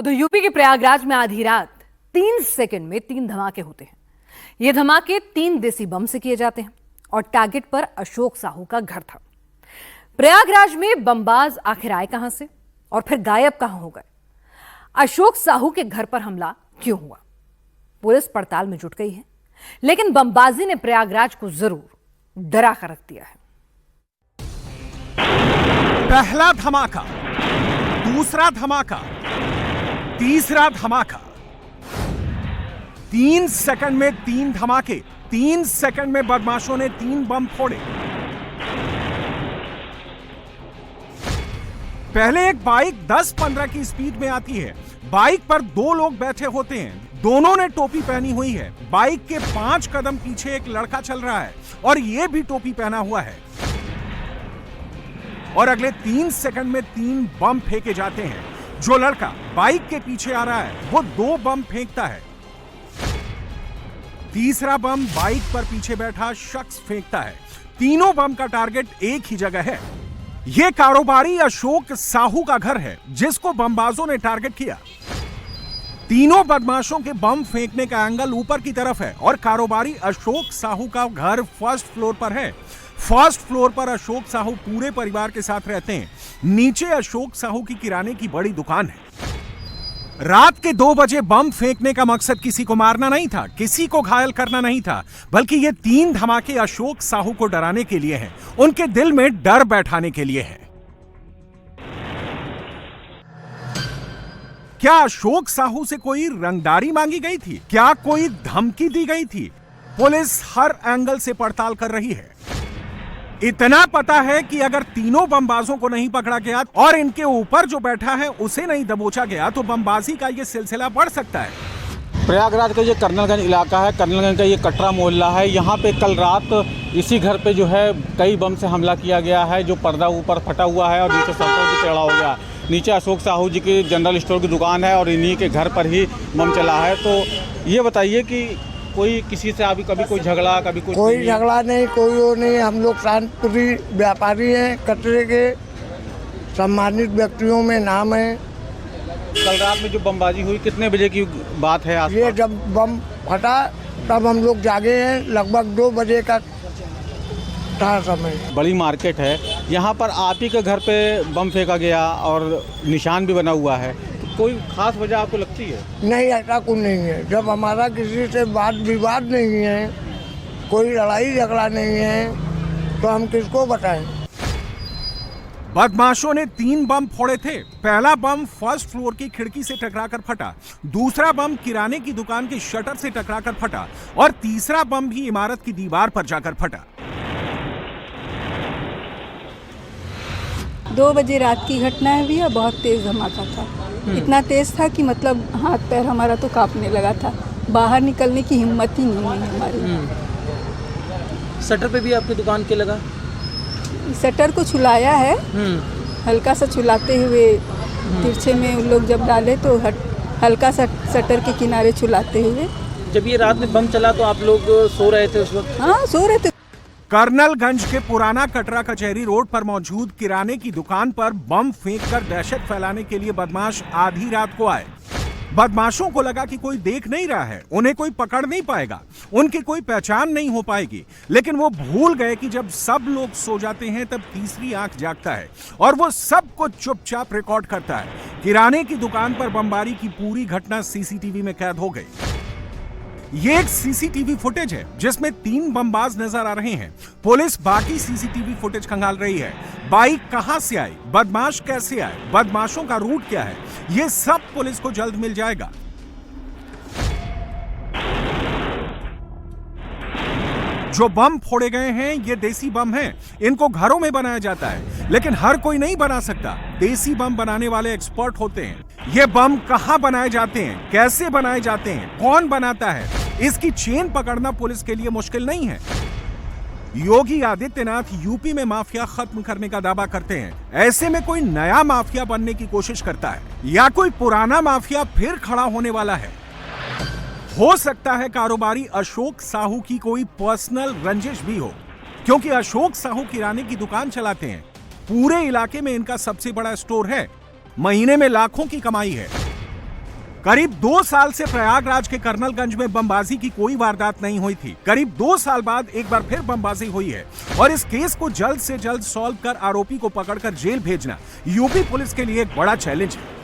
उधर यूपी के प्रयागराज में आधी रात 3 सेकंड में 3 धमाके होते हैं। ये धमाके 3 देसी बम से किए जाते हैं और टारगेट पर अशोक साहू का घर था। प्रयागराज में बमबाज आखिर आए कहां से और फिर गायब कहां हो गए? अशोक साहू के घर पर हमला क्यों हुआ? पुलिस पड़ताल में जुट गई है, लेकिन बमबाजी ने प्रयागराज को जरूर डरा कर रख दिया है। पहला धमाका, दूसरा धमाका, तीसरा धमाका। 3 सेकंड में 3 धमाके। 3 सेकंड में बदमाशों ने 3 बम फोड़े। पहले एक बाइक 10-15 की स्पीड में आती है। बाइक पर 2 लोग बैठे होते हैं। दोनों ने टोपी पहनी हुई है। बाइक के 5 कदम पीछे एक लड़का चल रहा है और यह भी टोपी पहना हुआ है। और अगले 3 सेकंड में 3 बम फेंके जाते हैं। जो लड़का बाइक के पीछे आ रहा है वो 2 बम फेंकता है। तीसरा बम बाइक पर पीछे बैठा शख्स फेंकता है। तीनों बम का टारगेट एक ही जगह है। यह कारोबारी अशोक साहू का घर है जिसको बमबाजों ने टारगेट किया। तीनों बदमाशों के बम फेंकने का एंगल ऊपर की तरफ है और कारोबारी अशोक साहू का घर फर्स्ट फ्लोर पर है। फर्स्ट फ्लोर पर अशोक साहू पूरे परिवार के साथ रहते हैं। नीचे अशोक साहू की किराने की बड़ी दुकान है। रात के 2 बजे बम फेंकने का मकसद किसी को मारना नहीं था, किसी को घायल करना नहीं था, बल्कि ये 3 धमाके अशोक साहू को डराने के लिए हैं, उनके दिल में डर बैठाने के लिए हैं। क्या अशोक साहू से कोई रंगदारी मांगी गई थी? क्या कोई धमकी दी गई थी? पुलिस हर एंगल से पड़ताल कर रही है। इतना पता है कि अगर तीनों बमबाजों को नहीं पकड़ा गया और इनके ऊपर जो बैठा है उसे नहीं दबोचा गया तो बमबाजी का यह सिलसिला बढ़ सकता है। प्रयागराज का ये कर्नलगंज इलाका है। कर्नलगंज का ये कटरा मोहल्ला है। यहाँ पे कल रात इसी घर पे जो है कई बम से हमला किया गया है। जो पर्दा ऊपर फटा हुआ है और नीचे शटर भी टेढ़ा हो गया। नीचे अशोक साहू जी की जनरल स्टोर की दुकान है और इन्हीं के घर पर ही बम चला है। तो ये बताइए कि कोई किसी से अभी कभी कोई झगड़ा, कभी कोई झगड़ा नहीं, कोई वो नहीं। हम लोग शांतप्रिय व्यापारी हैं। कटरे के सम्मानित व्यक्तियों में नाम है। कल रात में जो बमबाजी हुई कितने बजे की बात है? ये जब बम फटा तब हम लोग जागे हैं। लगभग 2 बजे का था समय। बड़ी मार्केट है, यहाँ पर आप ही के घर पे बम फेंका गया और निशान भी बना हुआ है। कोई खास वजह आपको लगती है? नहीं, ऐसा कुछ नहीं है। जब हमारा किसी से वाद विवाद नहीं है, कोई लड़ाई झगड़ा नहीं है, तो हम किसको बताएं? बदमाशों ने 3 बम फोड़े थे। पहला बम फर्स्ट फ्लोर की खिड़की से टकराकर फटा, दूसरा बम किराने की दुकान के शटर से टकराकर फटा और तीसरा बम भी इमारत की दीवार पर जाकर फटा। 2 बजे रात की घटना है भैया। बहुत तेज धमाका था। इतना तेज था कि मतलब हाथ पैर हमारा तो कांपने लगा था। बाहर निकलने की हिम्मत ही नहीं है हमारी। शटर पे भी आपकी दुकान के लगा? शटर को छुलाया है, हल्का सा छुलाते हुए तिरछे में उन लोग जब डाले तो हल्का सा शटर के किनारे छुलाते हुए। जब ये रात में बम चला तो आप लोग सो रहे थे उस वक्त? हाँ, सो रहे थे। कर्नलगंज के पुराना कटरा कचहरी रोड पर मौजूद किराने की दुकान पर बम फेंककर दहशत फैलाने के लिए बदमाश आधी रात को आए। बदमाशों को लगा कि कोई देख नहीं रहा है, उन्हें कोई पकड़ नहीं पाएगा, उनकी कोई पहचान नहीं हो पाएगी। लेकिन वो भूल गए कि जब सब लोग सो जाते हैं तब तीसरी आंख जागता है और वो सब कुछ चुपचाप रिकॉर्ड करता है। किराने की दुकान पर बमबारी की पूरी घटना सीसीटीवी में कैद हो गई। ये एक सीसीटीवी फुटेज है जिसमें 3 बमबाज नजर आ रहे हैं। पुलिस बाकी सीसीटीवी फुटेज खंगाल रही है। बाइक कहां से आई, बदमाश कैसे आए, बदमाशों का रूट क्या है, ये सब पुलिस को जल्द मिल जाएगा। जो बम फोड़े गए हैं ये देसी बम हैं। इनको घरों में बनाया जाता है, लेकिन हर कोई नहीं बना सकता। देसी बम बनाने वाले एक्सपर्ट होते हैं। ये बम कहां बनाए जाते हैं, कैसे बनाए जाते हैं, कौन बनाता है, इसकी चेन पकड़ना पुलिस के लिए मुश्किल नहीं है। योगी आदित्यनाथ यूपी में माफिया खत्म करने का दावा करते हैं। ऐसे में कोई नया माफिया बनने की कोशिश करता है या कोई पुराना माफिया फिर खड़ा होने वाला है। हो सकता है कारोबारी अशोक साहू की कोई पर्सनल रंजिश भी हो, क्योंकि अशोक साहू किराने की दुकान चलाते हैं। पूरे इलाके में इनका सबसे बड़ा स्टोर है। महीने में लाखों की कमाई है। करीब 2 साल से प्रयागराज के कर्नलगंज में बमबाजी की कोई वारदात नहीं हुई थी। करीब 2 साल बाद एक बार फिर बमबाजी हुई है और इस केस को जल्द से जल्द सॉल्व कर आरोपी को पकड़कर जेल भेजना यूपी पुलिस के लिए एक बड़ा चैलेंज है।